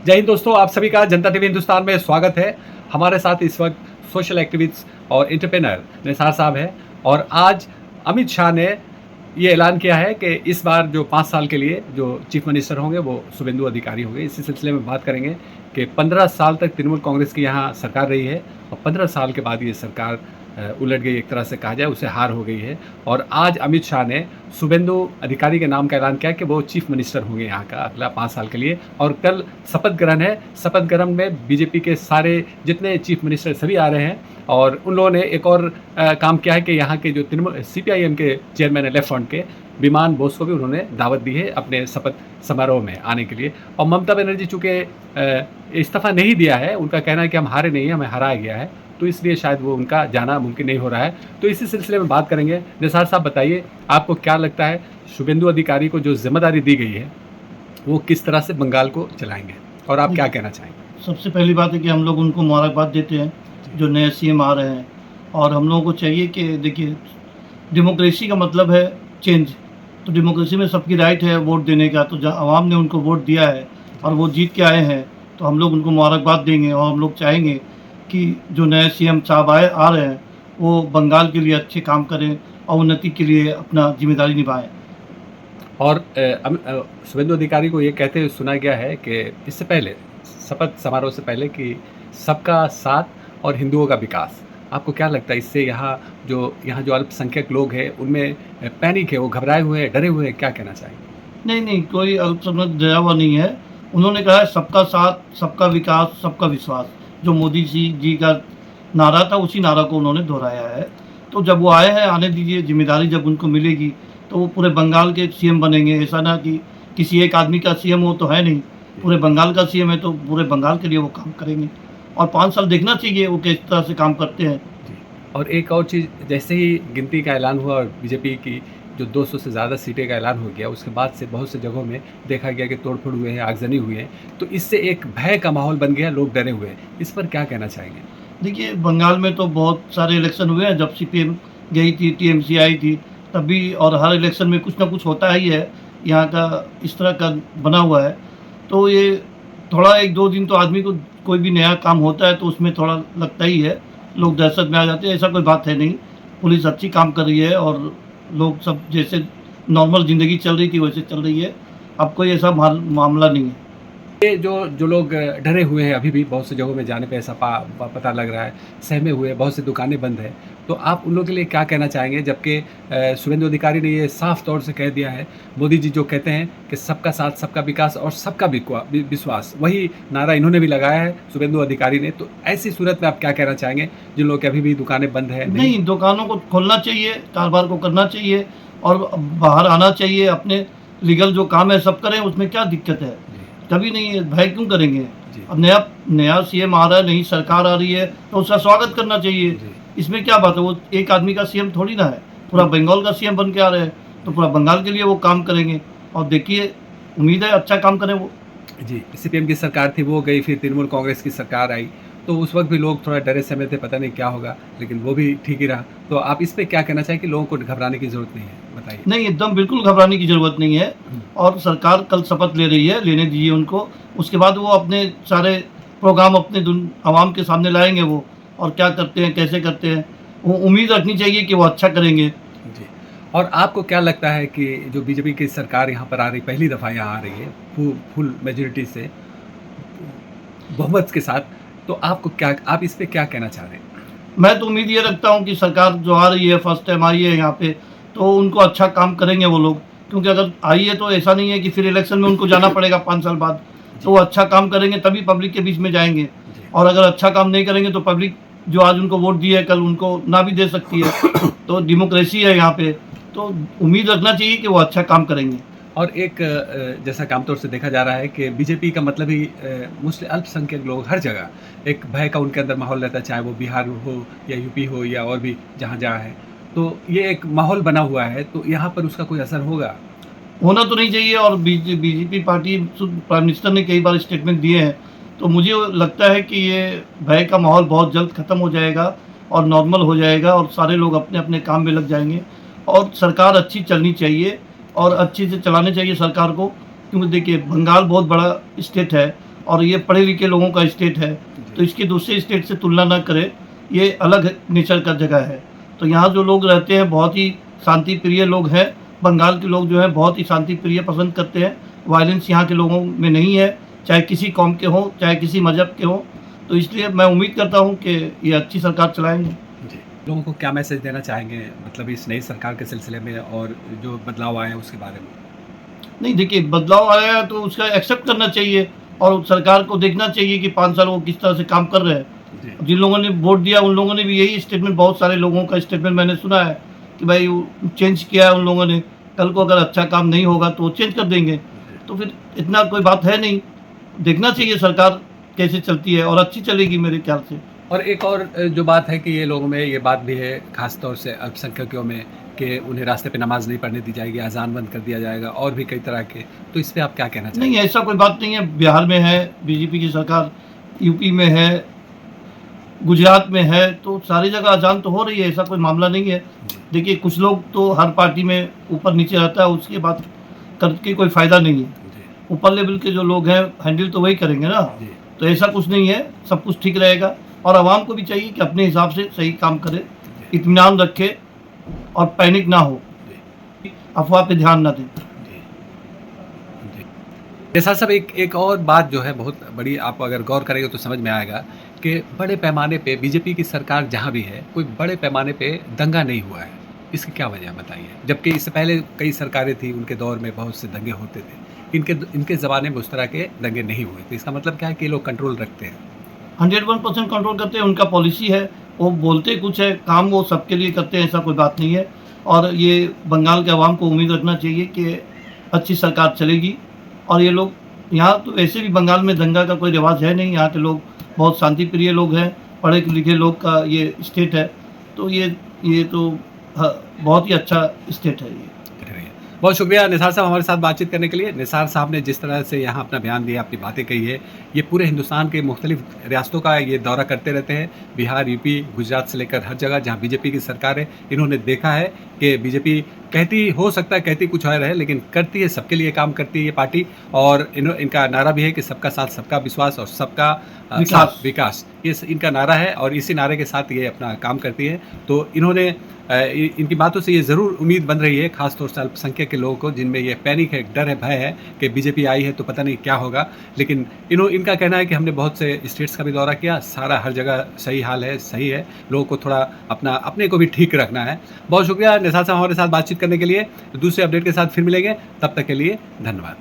जय हिंद दोस्तों, आप सभी का जनता टीवी हिंदुस्तान में स्वागत है। हमारे साथ इस वक्त सोशल एक्टिविस्ट और एंटरप्रेन्योर निसार साहब हैं और आज अमित शाह ने ये ऐलान किया है कि इस बार जो 5 साल के लिए जो चीफ मिनिस्टर होंगे वो शुभेंदु अधिकारी होंगे। इसी सिलसिले में बात करेंगे कि 15 साल तक तृणमूल कांग्रेस की यहाँ सरकार रही है और 15 साल के बाद ये सरकार उलट गई, एक तरह से कहा जाए उसे हार हो गई है। और आज अमित शाह ने शुभेंदु अधिकारी के नाम का ऐलान किया कि वो चीफ मिनिस्टर होंगे यहाँ का अगला 5 साल के लिए। और कल शपथ ग्रहण है। शपथ ग्रहण में बीजेपी के सारे जितने चीफ मिनिस्टर सभी आ रहे हैं और उन लोगों ने एक और काम किया है कि यहाँ के जो तृणमूल CPIM के चेयरमैन है लेफ्ट फ्रंट के विमान बोस को भी उन्होंने दावत दी है अपने शपथ समारोह में आने के लिए। और ममता बनर्जी चूँकि इस्तीफा नहीं दिया है, उनका कहना है कि हम हारे नहीं हैं, हमें हराया गया है, तो इसलिए शायद वो उनका जाना मुमकिन नहीं हो रहा है। तो इसी सिलसिले में बात करेंगे। निसार साहब बताइए, आपको क्या लगता है शुभेंदु अधिकारी को जो जिम्मेदारी दी गई है वो किस तरह से बंगाल को चलाएंगे और आप क्या कहना चाहेंगे? सबसे पहली बात है कि हम लोग उनको मुबारकबाद देते हैं जो नए CM आ रहे हैं। और हम लोगों को चाहिए कि देखिए, डेमोक्रेसी का मतलब है चेंज। तो डेमोक्रेसी में सबकी राइट है वोट देने का। तो जहाँ आवाम ने उनको वोट दिया है और वो जीत के आए हैं, तो हम लोग उनको मुबारकबाद देंगे। और हम लोग चाहेंगे कि जो नए CM साहब आ रहे हैं वो बंगाल के लिए अच्छे काम करें और उन्नति के लिए अपना जिम्मेदारी निभाएं। और शुभेंदु अधिकारी को ये कहते हुए सुना गया है कि इससे पहले शपथ समारोह से पहले कि सबका साथ और हिंदुओं का विकास। आपको क्या लगता है इससे यहाँ जो अल्पसंख्यक लोग हैं उनमें पैनिक है, वो घबराए हुए हैं, डरे हुए हैं, क्या कहना चाहेंगे? नहीं, कोई अल्पसंख्यक डरा हुआ नहीं है। उन्होंने कहा है सबका साथ, सबका विकास, सबका विश्वास। जो मोदी जी का नारा था उसी नारा को उन्होंने दोहराया है। तो जब वो आए हैं, आने दीजिए। जिम्मेदारी जब उनको मिलेगी तो वो पूरे बंगाल के CM बनेंगे। ऐसा ना कि किसी एक आदमी का CM हो, तो है नहीं। पूरे बंगाल का CM है तो पूरे बंगाल के लिए वो काम करेंगे। और 5 साल देखना चाहिए वो किस तरह से काम करते हैं। और एक और चीज़, जैसे ही गिनती का ऐलान हुआ और बीजेपी की जो 200 से ज़्यादा सीटें का ऐलान हो गया, उसके बाद से बहुत से जगहों में देखा गया कि तोड़फोड़ हुए हैं, आगजनी हुई है, तो इससे एक भय का माहौल बन गया, लोग डरे हुए हैं। इस पर क्या कहना चाहेंगे? देखिए, बंगाल में तो बहुत सारे इलेक्शन हुए हैं। जब CPM गई थी, TMC आई थी, तब भी। और हर इलेक्शन में कुछ ना कुछ होता ही है। यहाँ का इस तरह का बना हुआ है। तो ये थोड़ा 1-2 दिन तो आदमी को कोई भी नया काम होता है तो उसमें थोड़ा लगता ही है, लोग दहशत में आ जाते हैं। ऐसा कोई बात है नहीं। पुलिस अच्छी काम कर रही है और लोग सब जैसे नॉर्मल ज़िंदगी चल रही थी वैसे चल रही है। अब कोई ऐसा मामला नहीं है। ये जो लोग डरे हुए हैं, अभी भी बहुत सी जगहों में जाने पे ऐसा पता लग रहा है, सहमे हुए हैं, बहुत सी दुकानें बंद हैं, तो आप उन लोगों के लिए क्या कहना चाहेंगे? जबकि शुभेंदु अधिकारी ने ये साफ तौर से कह दिया है, मोदी जी जो कहते हैं कि सबका साथ, सबका विकास और सबका विश्वास, वही नारा इन्होंने भी लगाया है शुभेंदु अधिकारी ने। तो ऐसी सूरत में आप क्या कहना चाहेंगे जिन लोगों की अभी भी दुकानें बंद हैं? नहीं, दुकानों को खोलना चाहिए, कारोबार को करना चाहिए और बाहर आना चाहिए। अपने लीगल जो काम है सब करें, उसमें क्या दिक्कत है? कभी नहीं है, भय क्यों करेंगे? अब नया CM आ रहा है, नई सरकार आ रही है तो उसका स्वागत करना चाहिए। इसमें क्या बात है? वो एक आदमी का CM थोड़ी ना है, पूरा बंगाल का CM बन के आ रहे हैं, तो पूरा बंगाल के लिए वो काम करेंगे। और देखिए, उम्मीद है अच्छा काम करें वो। जी, CPM की सरकार थी, वो गई, फिर तृणमूल कांग्रेस की सरकार आई, तो उस वक्त भी लोग थोड़ा डरे सहमे थे, पता नहीं क्या होगा, लेकिन वो भी ठीक ही रहा। तो आप इस पे क्या कहना चाहें कि लोगों को घबराने की ज़रूरत नहीं है? बताइए। नहीं, एकदम बिल्कुल घबराने की ज़रूरत नहीं है। और सरकार कल शपथ ले रही है, लेने दीजिए उनको। उसके बाद वो अपने सारे प्रोग्राम अपने आवाम के सामने लाएंगे वो, और क्या करते हैं, कैसे करते हैं। वो उम्मीद रखनी चाहिए कि वो अच्छा करेंगे। जी। और आपको क्या लगता है कि जो बीजेपी की सरकार यहाँ पर आ रही, पहली दफ़ा यहाँ आ रही है फुल मेजॉरिटी से, बहुमत के साथ, तो आप इस पे क्या कहना चाह रहे हैं? मैं तो उम्मीद ये रखता हूँ कि सरकार जो आ रही है, फर्स्ट टाइम आई है यहाँ पे, तो उनको अच्छा काम करेंगे वो लोग। क्योंकि अगर आई है तो ऐसा नहीं है कि फिर इलेक्शन में उनको जाना पड़ेगा 5 साल बाद। तो वो अच्छा काम करेंगे तभी पब्लिक के बीच में जाएंगे। और अगर अच्छा काम नहीं करेंगे तो पब्लिक जो आज उनको वोट दी है कल उनको ना भी दे सकती है। तो डेमोक्रेसी है यहाँ पे, तो उम्मीद रखना चाहिए कि वो अच्छा काम करेंगे। और एक जैसा कि आमतौर से देखा जा रहा है कि बीजेपी का मतलब ही मुस्लिम अल्पसंख्यक लोग, हर जगह एक भय का उनके अंदर माहौल रहता है, चाहे वो बिहार हो या UP हो या और भी जहाँ जहाँ है। तो ये एक माहौल बना हुआ है, तो यहाँ पर उसका कोई असर होगा? होना तो नहीं चाहिए। और बीजेपी पार्टी, प्राइम मिनिस्टर ने कई बार स्टेटमेंट दिए हैं, तो मुझे लगता है कि ये भय का माहौल बहुत जल्द ख़त्म हो जाएगा और नॉर्मल हो जाएगा और सारे लोग अपने अपने काम में लग जाएंगे। और सरकार अच्छी चलनी चाहिए और अच्छे से चलाने चाहिए सरकार को। क्योंकि देखिए, बंगाल बहुत बड़ा स्टेट है और ये पढ़े लिखे लोगों का स्टेट है, तो इसकी दूसरे स्टेट से तुलना ना करें, ये अलग नेचर का जगह है। तो यहाँ जो लोग रहते हैं बहुत ही शांति प्रिय लोग हैं। बंगाल के लोग जो हैं बहुत ही शांति प्रिय पसंद करते हैं। वायलेंस यहाँ के लोगों में नहीं है, चाहे किसी कौम के हों, चाहे किसी मज़हब के हों। तो इसलिए मैं उम्मीद करता हूँ कि ये अच्छी सरकार चलाएँगे। जी। लोगों को क्या मैसेज देना चाहेंगे मतलब इस नई सरकार के सिलसिले में और जो बदलाव आए हैं उसके बारे में? नहीं देखिए, बदलाव आया है तो उसका एक्सेप्ट करना चाहिए और सरकार को देखना चाहिए कि 5 साल वो किस तरह से काम कर रहे हैं। जी। जिन लोगों ने वोट दिया उन लोगों ने भी यही स्टेटमेंट, बहुत सारे लोगों का स्टेटमेंट मैंने सुना है कि भाई चेंज किया है उन लोगों ने, कल को अगर अच्छा काम नहीं होगा तो वो चेंज कर देंगे। तो फिर इतना कोई बात है नहीं, देखना चाहिए सरकार कैसे चलती है और अच्छी चलेगी मेरे ख्याल से। और एक और जो बात है कि ये लोगों में ये बात भी है ख़ास तौर से अल्पसंख्यकों में कि उन्हें रास्ते पे नमाज़ नहीं पढ़ने दी जाएगी, अज़ान बंद कर दिया जाएगा और भी कई तरह के, तो इस पे आप क्या कहना चाहेंगे? नहीं, ऐसा कोई बात नहीं है। बिहार में है बीजेपी की सरकार, यूपी में है, गुजरात में है, तो सारी जगह अजान तो हो रही है, ऐसा कोई मामला नहीं है। जी। देखिए कुछ लोग तो हर पार्टी में ऊपर नीचे रहता है, उसके बाद करके कोई फ़ायदा नहीं है। जी। ऊपर लेवल के जो लोग हैं हैंडल तो वही करेंगे ना। जी। तो ऐसा कुछ नहीं है, सब कुछ ठीक रहेगा और आवाम को भी चाहिए कि अपने हिसाब से सही काम करे, जी। इत्मीनान रखे और पैनिक ना हो, जी। अफ़वाह पे ध्यान ना दें। जी। जी। निसार साहब एक और बात जो है बहुत बड़ी, आप अगर गौर करेंगे तो समझ में आएगा कि बड़े पैमाने पे बीजेपी की सरकार जहाँ भी है, कोई बड़े पैमाने पे दंगा नहीं हुआ है। इसकी क्या वजह है बताइए? जबकि इससे पहले कई सरकारें थी, उनके दौर में बहुत से दंगे होते थे। इनके ज़माने में उस तरह के दंगे नहीं हुए। तो इसका मतलब क्या है कि ये लोग कंट्रोल रखते हैं। 101% कंट्रोल करते हैं, उनका पॉलिसी है, वो बोलते कुछ है, काम वो सबके लिए करते हैं, ऐसा कोई बात नहीं है। और ये बंगाल के अवाम को उम्मीद रखना चाहिए कि अच्छी सरकार चलेगी। और ये लोग यहाँ तो वैसे भी बंगाल में दंगा का कोई रिवाज है नहीं, यहाँ के लोग बहुत शांति प्रिय लोग हैं, पढ़े लिखे लोग का ये स्टेट है। तो ये तो बहुत ही अच्छा स्टेट है ये। रही है। बहुत शुक्रिया निसार साहब हमारे साथ बातचीत करने के लिए। निसार साहब ने जिस तरह से यहाँ अपना बयान दिया, अपनी बातें कही है, ये पूरे हिंदुस्तान के मुख्तलिफ रियासतों का ये दौरा करते रहते हैं। बिहार, यूपी, गुजरात से लेकर हर जगह जहाँ बीजेपी की सरकार है, इन्होंने देखा है कि बीजेपी कहती हो सकता है कहती कुछ और है, लेकिन करती है, सबके लिए काम करती है ये पार्टी। और इनका नारा भी है कि सबका साथ, सबका विश्वास और सबका साथ विकास, ये इनका नारा है और इसी नारे के साथ ये अपना काम करती है। तो इन्होंने इनकी बातों से ये ज़रूर उम्मीद बन रही है, खासतौर से अल्पसंख्यक के लोगों को, जिनमें ये पैनिक है, डर है, भय है कि बीजेपी आई है तो पता नहीं क्या होगा। लेकिन इनका कहना है कि हमने बहुत से स्टेट्स का भी दौरा किया, सारा हर जगह सही हाल है, सही है। लोगों को थोड़ा अपने को भी ठीक रखना है। बहुत शुक्रिया निसार साहब हमारे साथ बातचीत करने के लिए। दूसरे अपडेट के साथ फिर मिलेंगे, तब तक के लिए धन्यवाद।